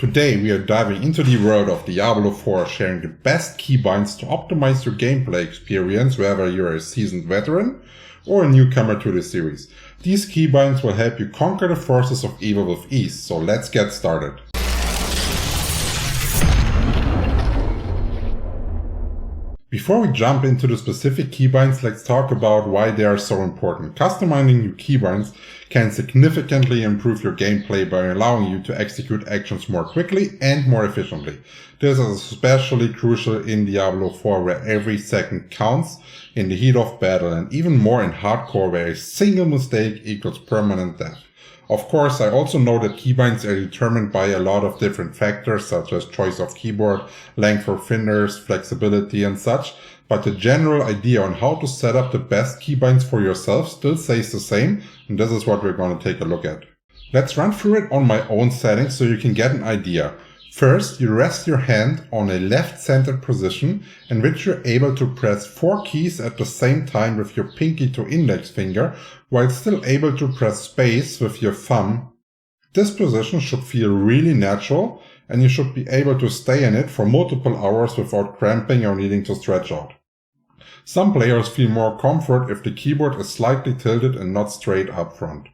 Today we are diving into the world of Diablo 4, sharing the best keybinds to optimize your gameplay experience whether you're a seasoned veteran or a newcomer to the series. These keybinds will help you conquer the forces of evil with ease, so let's get started. Before we jump into the specific keybinds, let's talk about why they are so important. Customizing new keybinds can significantly improve your gameplay by allowing you to execute actions more quickly and more efficiently. This is especially crucial in Diablo 4, where every second counts in the heat of battle, and even more in hardcore, where a single mistake equals permanent death. Of course, I also know that keybinds are determined by a lot of different factors, such as choice of keyboard, length for fingers, flexibility and such, but the general idea on how to set up the best keybinds for yourself still stays the same, and this is what we're going to take a look at. Let's run through it on my own settings so you can get an idea. First, you rest your hand on a left-centered position in which you're able to press 4 keys at the same time with your pinky to index finger, while still able to press space with your thumb. This position should feel really natural, and you should be able to stay in it for multiple hours without cramping or needing to stretch out. Some players feel more comfort if the keyboard is slightly tilted and not straight up front.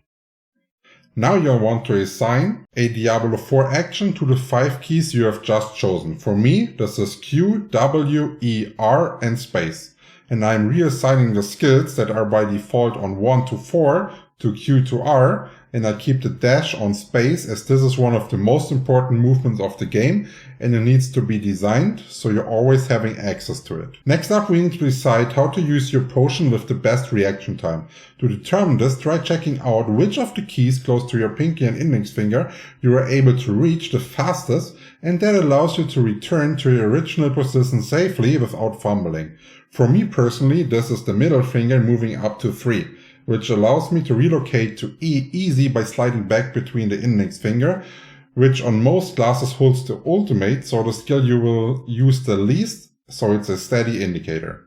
Now you'll want to assign a Diablo 4 action to the 5 keys you have just chosen. For me, this is Q, W, E, R, and space. And I'm reassigning the skills that are by default on 1 to 4 to Q to R, and I keep the dash on space as this is one of the most important movements of the game and it needs to be designed so you're always having access to it. Next up, we need to decide how to use your potion with the best reaction time. To determine this, try checking out which of the keys close to your pinky and index finger you are able to reach the fastest, and that allows you to return to your original position safely without fumbling. For me personally, this is the middle finger moving up to 3. Which allows me to relocate to E easy by sliding back between the index finger, which on most classes holds the ultimate, so the skill you will use the least, so it's a steady indicator.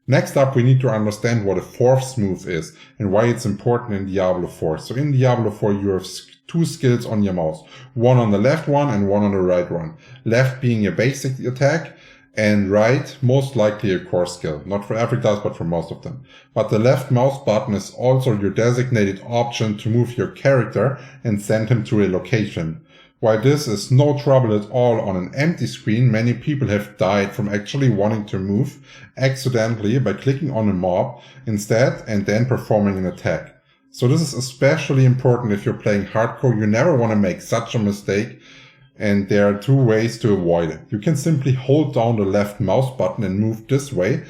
Next up, we need to understand what a force move is and why it's important in Diablo 4. So in Diablo 4 you have 2 skills on your mouse, one on the left one and one on the right one. Left being a basic attack, and right, most likely a core skill. Not for every class, but for most of them. But the left mouse button is also your designated option to move your character and send him to a location. While this is no trouble at all on an empty screen, many people have died from actually wanting to move accidentally by clicking on a mob instead and then performing an attack. So this is especially important if you're playing hardcore. You never want to make such a mistake. And there are 2 ways to avoid it. You can simply hold down the left mouse button and move this way,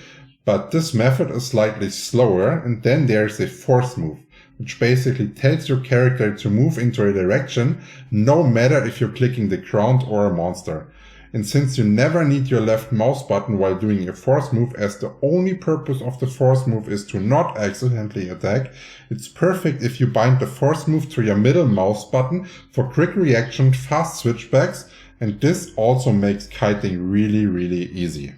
but this method is slightly slower, and then there's a force move, which basically tells your character to move into a direction, no matter if you're clicking the ground or a monster. And since you never need your left mouse button while doing a force move, as the only purpose of the force move is to not accidentally attack, it's perfect if you bind the force move to your middle mouse button for quick reaction, fast switchbacks, and this also makes kiting really easy.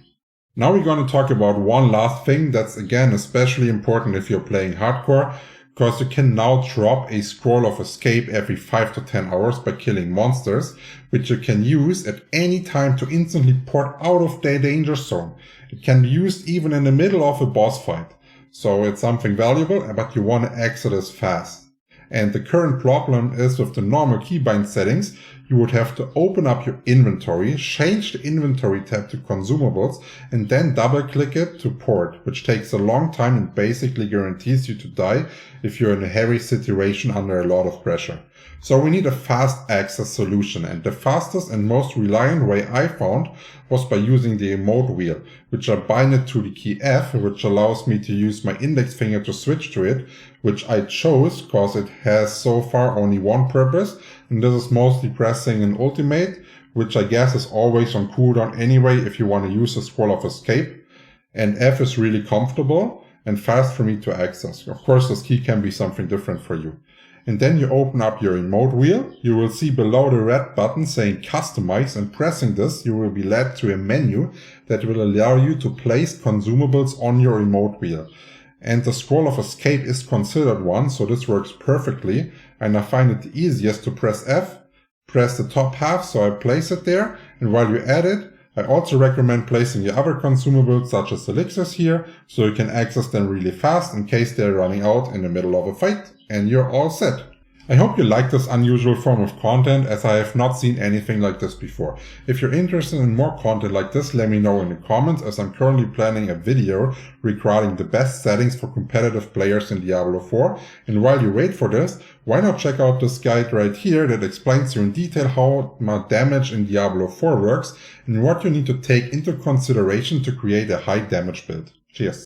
Now we're going to talk about one last thing that's again especially important if you're playing hardcore, because you can now drop a scroll of escape every 5 to 10 hours by killing monsters, which you can use at any time to instantly port out of their danger zone. It can be used even in the middle of a boss fight. So it's something valuable, but you want to exit as fast. And the current problem is with the normal keybind settings, you would have to open up your inventory, change the inventory tab to consumables, and then double click it to port, which takes a long time and basically guarantees you to die if you're in a heavy situation under a lot of pressure. So we need a fast access solution, and the fastest and most reliable way I found was by using the emote wheel, which I bind it to the key F, which allows me to use my index finger to switch to it, which I chose because it has so far only one purpose, and this is mostly pressing an ultimate, which I guess is always on cooldown anyway if you want to use a scroll of escape. And F is really comfortable and fast for me to access. Of course, this key can be something different for you. And then you open up your emote wheel. You will see below the red button saying customize, and pressing this you will be led to a menu that will allow you to place consumables on your emote wheel. And the scroll of escape is considered one, so this works perfectly, and I find it the easiest to press F, press the top half so I place it there, and while you add it, I also recommend placing your other consumables such as elixirs here, so you can access them really fast in case they're running out in the middle of a fight, and you're all set. I hope you like this unusual form of content, as I have not seen anything like this before. If you're interested in more content like this, let me know in the comments, as I'm currently planning a video regarding the best settings for competitive players in Diablo 4. And while you wait for this, why not check out this guide right here that explains you in detail how much damage in Diablo 4 works and what you need to take into consideration to create a high damage build. Cheers!